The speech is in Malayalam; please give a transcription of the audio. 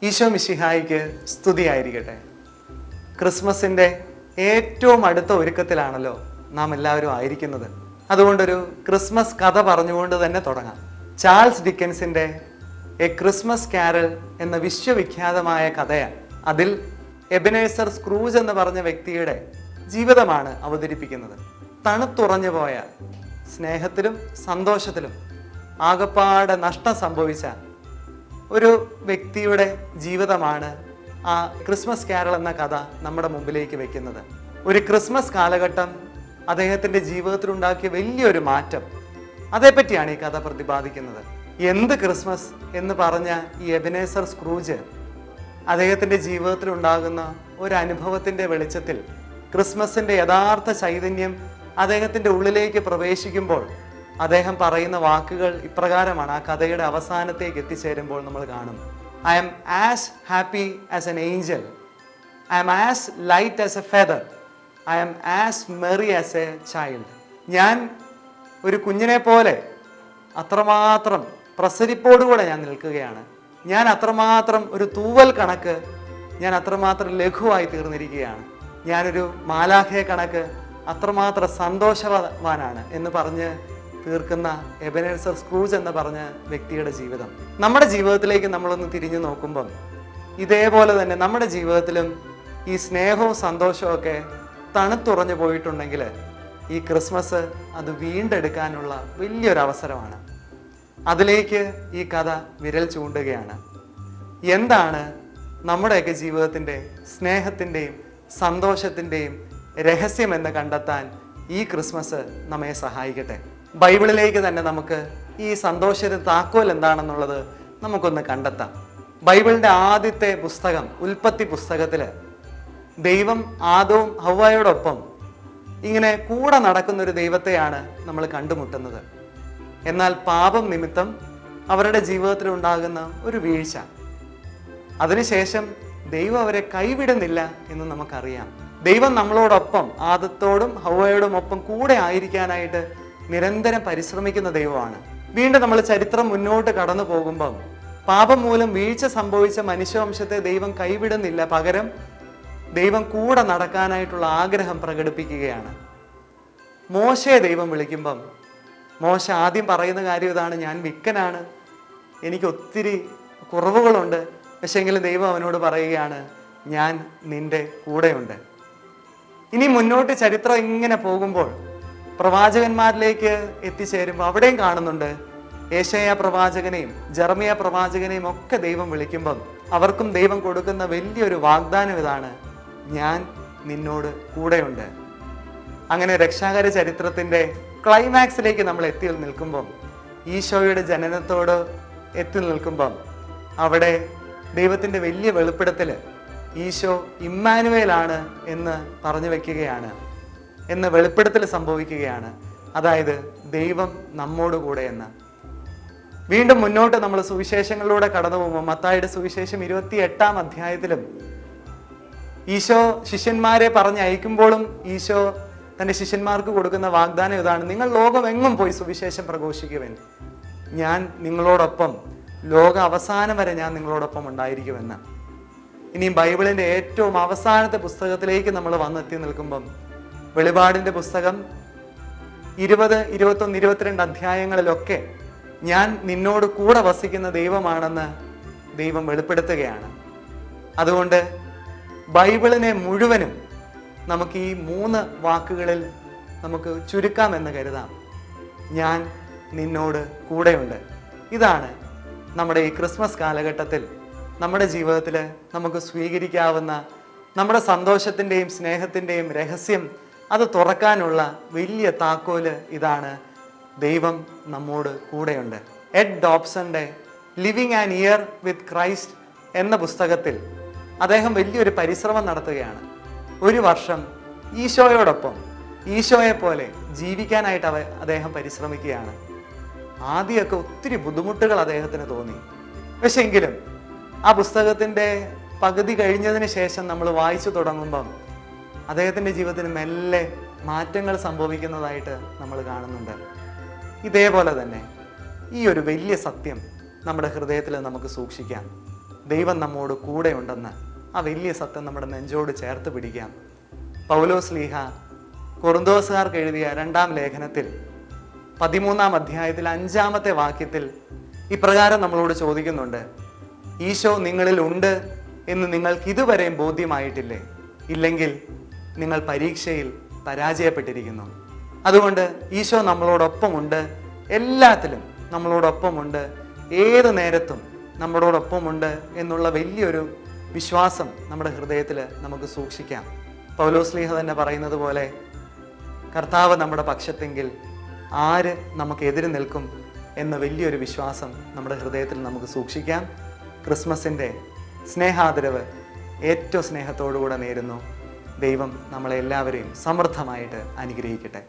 ഈശോ മിശിഹായിക്ക് സ്തുതിയായിരിക്കട്ടെ. ക്രിസ്മസിൻ്റെ ഏറ്റവും അടുത്ത ഒരുക്കത്തിലാണല്ലോ നാം എല്ലാവരും ആയിരിക്കുന്നത്. അതുകൊണ്ടൊരു ക്രിസ്മസ് കഥ പറഞ്ഞുകൊണ്ട് തന്നെ തുടങ്ങാം. ചാൾസ് ഡിക്കൻസിൻ്റെ എ ക്രിസ്മസ് കാരൽ എന്ന വിശ്വവിഖ്യാതമായ കഥയാണ്. അതിൽ എബനേസർ സ്ക്രൂജ് എന്ന് പറഞ്ഞ വ്യക്തിയുടെ ജീവിതമാണ് അവതരിപ്പിക്കുന്നത്. തണുത്തുറഞ്ഞു പോയ സ്നേഹത്തിലും സന്തോഷത്തിലും ആകപ്പാടെ നഷ്ടം സംഭവിച്ച ഒരു വ്യക്തിയുടെ ജീവിതമാണ് ആ ക്രിസ്മസ് കാരൽ എന്ന കഥ നമ്മുടെ മുമ്പിലേക്ക് വെക്കുന്നത്. ഒരു ക്രിസ്മസ് കാലഘട്ടം അദ്ദേഹത്തിൻ്റെ ജീവിതത്തിലുണ്ടാക്കിയ വലിയൊരു മാറ്റം, അതേപ്പറ്റിയാണ് ഈ കഥ പ്രതിപാദിക്കുന്നത്. എന്ത് ക്രിസ്മസ് എന്ന് പറഞ്ഞ ഈ എബനേസർ സ്ക്രൂജ് അദ്ദേഹത്തിൻ്റെ ജീവിതത്തിലുണ്ടാകുന്ന ഒരു അനുഭവത്തിൻ്റെ വെളിച്ചത്തിൽ ക്രിസ്മസിൻ്റെ യഥാർത്ഥ ചൈതന്യം അദ്ദേഹത്തിൻ്റെ ഉള്ളിലേക്ക് പ്രവേശിക്കുമ്പോൾ അദ്ദേഹം പറയുന്ന വാക്കുകൾ ഇപ്രകാരമാണ്. ആ കഥയുടെ അവസാനത്തേക്ക് എത്തിച്ചേരുമ്പോൾ നമ്മൾ കാണും, I am as happy as an angel, I am as light as a feather, I am as merry as a child. ഞാൻ ഒരു കുഞ്ഞിനെ പോലെ അത്രമാത്രം പ്രസരിപ്പോടുകൂടെ ഞാൻ നിൽക്കുകയാണ്. ഞാൻ അത്രമാത്രം ഒരു തൂവൽ കണക്ക്, ഞാൻ അത്രമാത്രം ലഘുവായി തീർന്നിരിക്കുകയാണ്. ഞാനൊരു മാലാഖയെ കണക്ക് അത്രമാത്രം സന്തോഷവാനാണ് എന്ന് പറഞ്ഞ് തീർക്കുന്ന എബനേസർ സ്ക്രൂജ് എന്ന് പറഞ്ഞ വ്യക്തിയുടെ ജീവിതം നമ്മുടെ ജീവിതത്തിലേക്ക് നമ്മളൊന്ന് തിരിഞ്ഞു നോക്കുമ്പം ഇതേപോലെ തന്നെ നമ്മുടെ ജീവിതത്തിലും ഈ സ്നേഹവും സന്തോഷവും ഒക്കെ തണുത്തുറഞ്ഞു പോയിട്ടുണ്ടെങ്കിൽ ഈ ക്രിസ്മസ് അത് വീണ്ടെടുക്കാനുള്ള വലിയൊരു അവസരമാണ്. അതിലേക്ക് ഈ കഥ വിരൽ ചൂണ്ടുകയാണ്. എന്താണ് നമ്മുടെയൊക്കെ ജീവിതത്തിൻ്റെ സ്നേഹത്തിൻ്റെയും സന്തോഷത്തിൻ്റെയും രഹസ്യമെന്ന് കണ്ടെത്താൻ ഈ ക്രിസ്മസ് നമ്മെ സഹായിക്കട്ടെ. ബൈബിളിലേക്ക് തന്നെ നമുക്ക് ഈ സന്തോഷത്തിന് താക്കോൽ എന്താണെന്നുള്ളത് നമുക്കൊന്ന് കണ്ടെത്താം. ബൈബിളിൻ്റെ ആദ്യത്തെ പുസ്തകം ഉൽപ്പത്തി പുസ്തകത്തിൽ ദൈവം ആദവും ഹവ്വായോടൊപ്പം ഇങ്ങനെ കൂടെ നടക്കുന്നൊരു ദൈവത്തെയാണ് നമ്മൾ കണ്ടുമുട്ടുന്നത്. എന്നാൽ പാപം നിമിത്തം അവരുടെ ജീവിതത്തിൽ ഉണ്ടാകുന്ന ഒരു വീഴ്ച, അതിനുശേഷം ദൈവം അവരെ കൈവിടുന്നില്ല എന്ന് നമുക്കറിയാം. ദൈവം നമ്മളോടൊപ്പം, ആദത്തോടും ഹവ്വായോടും ഒപ്പം കൂടെ ആയിരിക്കാനായിട്ട് നിരന്തരം പരിശ്രമിക്കുന്ന ദൈവമാണ്. വീണ്ടും നമ്മൾ ചരിത്രം മുന്നോട്ട് കടന്നു പോകുമ്പം പാപം മൂലം വീഴ്ച സംഭവിച്ച മനുഷ്യവംശത്തെ ദൈവം കൈവിടുന്നില്ല, പകരം ദൈവം കൂടെ നടക്കാനായിട്ടുള്ള ആഗ്രഹം പ്രകടിപ്പിക്കുകയാണ്. മോശയെ ദൈവം വിളിക്കുമ്പം മോശ ആദ്യം പറയുന്ന കാര്യം ഇതാണ്, ഞാൻ വിക്കനാണ്, എനിക്ക് ഒത്തിരി കുറവുകളുണ്ട്, പക്ഷെങ്കിലും ദൈവം അവനോട് പറയുകയാണ്, ഞാൻ നിന്റെ കൂടെയുണ്ട്. ഇനി മുന്നോട്ട് ചരിത്രം ഇങ്ങനെ പോകുമ്പോൾ പ്രവാചകന്മാരിലേക്ക് എത്തിച്ചേരുമ്പോൾ അവിടെയും കാണുന്നുണ്ട്, ഏശയ്യാ പ്രവാചകനെയും ജെറമിയ പ്രവാചകനെയും ഒക്കെ ദൈവം വിളിക്കുമ്പം അവർക്കും ദൈവം കൊടുക്കുന്ന വലിയൊരു വാഗ്ദാനം ഇതാണ്, ഞാൻ നിന്നോട് കൂടെയുണ്ട്. അങ്ങനെ രക്ഷാകര ചരിത്രത്തിൻ്റെ ക്ലൈമാക്സിലേക്ക് നമ്മൾ എത്തി നിൽക്കുമ്പം, ഈശോയുടെ ജനനത്തോട് എത്തി നിൽക്കുമ്പം അവിടെ ദൈവത്തിൻ്റെ വലിയ വെളിപ്പെടുത്തൽ ഈശോ ഇമ്മാനുവേലാണ് എന്ന് പറഞ്ഞു വയ്ക്കുകയാണ്, എന്ന് വെളിപ്പെടുത്തൽ സംഭവിക്കുകയാണ്. അതായത് ദൈവം നമ്മോട് കൂടെ എന്ന്. വീണ്ടും മുന്നോട്ട് നമ്മൾ സുവിശേഷങ്ങളിലൂടെ കടന്നു പോകുമ്പോൾ മത്തായിയുടെ സുവിശേഷം 28-ാം അധ്യായത്തിലും ഈശോ ശിഷ്യന്മാരെ പറഞ്ഞയക്കുമ്പോഴും ഈശോ തൻ്റെ ശിഷ്യന്മാർക്ക് കൊടുക്കുന്ന വാഗ്ദാനം ഇതാണ്, നിങ്ങൾ ലോകമെങ്ങും പോയി സുവിശേഷം പ്രഘോഷിക്കുവാൻ, ഞാൻ നിങ്ങളോടൊപ്പം ലോക അവസാനം വരെ ഞാൻ നിങ്ങളോടൊപ്പം ഉണ്ടായിരിക്കുമെന്ന്. ഇനിയും ബൈബിളിൻ്റെ ഏറ്റവും അവസാനത്തെ പുസ്തകത്തിലേക്ക് നമ്മൾ വന്നെത്തി നിൽക്കുമ്പം വെളിപാടിൻ്റെ പുസ്തകം 20, 21, 22 അധ്യായങ്ങളിലൊക്കെ ഞാൻ നിന്നോട് കൂടെ വസിക്കുന്ന ദൈവമാണെന്ന് ദൈവം വെളിപ്പെടുത്തുകയാണ്. അതുകൊണ്ട് ബൈബിളിനെ മുഴുവനും നമുക്ക് ഈ 3 വാക്കുകളിൽ നമുക്ക് ചുരുക്കാമെന്ന് കരുതാം, ഞാൻ നിന്നോട് കൂടെയുണ്ട്. ഇതാണ് നമ്മുടെ ഈ ക്രിസ്മസ് കാലഘട്ടത്തിൽ നമ്മുടെ ജീവിതത്തിൽ നമുക്ക് സ്വീകരിക്കാവുന്ന നമ്മുടെ സന്തോഷത്തിൻ്റെയും സ്നേഹത്തിൻ്റെയും രഹസ്യം അത് തുറക്കാനുള്ള വലിയ താക്കോല് ഇതാണ്, ദൈവം നമ്മോട് കൂടെയുണ്ട്. എഡ് ഡോബ്സന്റെ living an year with Christ എന്ന പുസ്തകത്തിൽ അദ്ദേഹം വലിയൊരു പരിശ്രമം നടത്തുകയാണ്. ഒരു വർഷം ഈശോയോടൊപ്പം, ഈശോയെ പോലെ ജീവിക്കാനായിട്ട് അദ്ദേഹം പരിശ്രമിക്കുകയാണ്. ആദ്യമൊക്കെ ഒത്തിരി ബുദ്ധിമുട്ടുകൾ അദ്ദേഹത്തിന് തോന്നി. പക്ഷെ എങ്കിലും ആ പുസ്തകത്തിൻ്റെ പകുതി കഴിഞ്ഞതിന് ശേഷം നമ്മൾ വായിച്ചു തുടങ്ങുമ്പം അദ്ദേഹത്തിൻ്റെ ജീവിതത്തിന് മെല്ലെ മാറ്റങ്ങൾ സംഭവിക്കുന്നതായിട്ട് നമ്മൾ കാണുന്നുണ്ട്. ഇതേപോലെ തന്നെ ഈ ഒരു വലിയ സത്യം നമ്മുടെ ഹൃദയത്തിൽ നമുക്ക് സൂക്ഷിക്കാം. ദൈവം നമ്മോട് കൂടെയുണ്ടെന്ന് ആ വലിയ സത്യം നമ്മുടെ നെഞ്ചോട് ചേർത്ത് പിടിക്കാം. പൗലോസ് ലീഹ കൊറിന്തോസുകാർക്ക് എഴുതിയ 2-ാം ലേഖനത്തിൽ 13-ാം അധ്യായത്തിൽ 5-ാമത്തെ വാക്യത്തിൽ ഇപ്രകാരം നമ്മളോട് ചോദിക്കുന്നുണ്ട്: ഈശോ നിങ്ങളിൽ ഉണ്ട് എന്ന് നിങ്ങൾക്ക് ഇതുവരെയും ബോധ്യമായിട്ടില്ലേ? ഇല്ലെങ്കിൽ നിങ്ങൾ പരീക്ഷയിൽ പരാജയപ്പെട്ടിരിക്കുന്നു. അതുകൊണ്ട് ഈശോ നമ്മളോടൊപ്പമുണ്ട്, എല്ലാത്തിലും നമ്മളോടൊപ്പമുണ്ട്, ഏത് നേരത്തും നമ്മളോടൊപ്പമുണ്ട് എന്നുള്ള വലിയൊരു വിശ്വാസം നമ്മുടെ ഹൃദയത്തിൽ നമുക്ക് സൂക്ഷിക്കാം. പൗലോസ് ലീഹ തന്നെ പറയുന്നത് പോലെ, കർത്താവ് നമ്മുടെ പക്ഷത്തെങ്കിൽ ആര് നമുക്ക് എതിര് നിൽക്കും എന്ന വലിയൊരു വിശ്വാസം നമ്മുടെ ഹൃദയത്തിൽ നമുക്ക് സൂക്ഷിക്കാം. ക്രിസ്മസിൻ്റെ സ്നേഹാദരവ് ഏറ്റവും സ്നേഹത്തോടുകൂടെ നേരുന്നു. ദൈവം നമ്മളെല്ലാവരെയും സമൃദ്ധമായിട്ട് അനുഗ്രഹിക്കട്ടെ.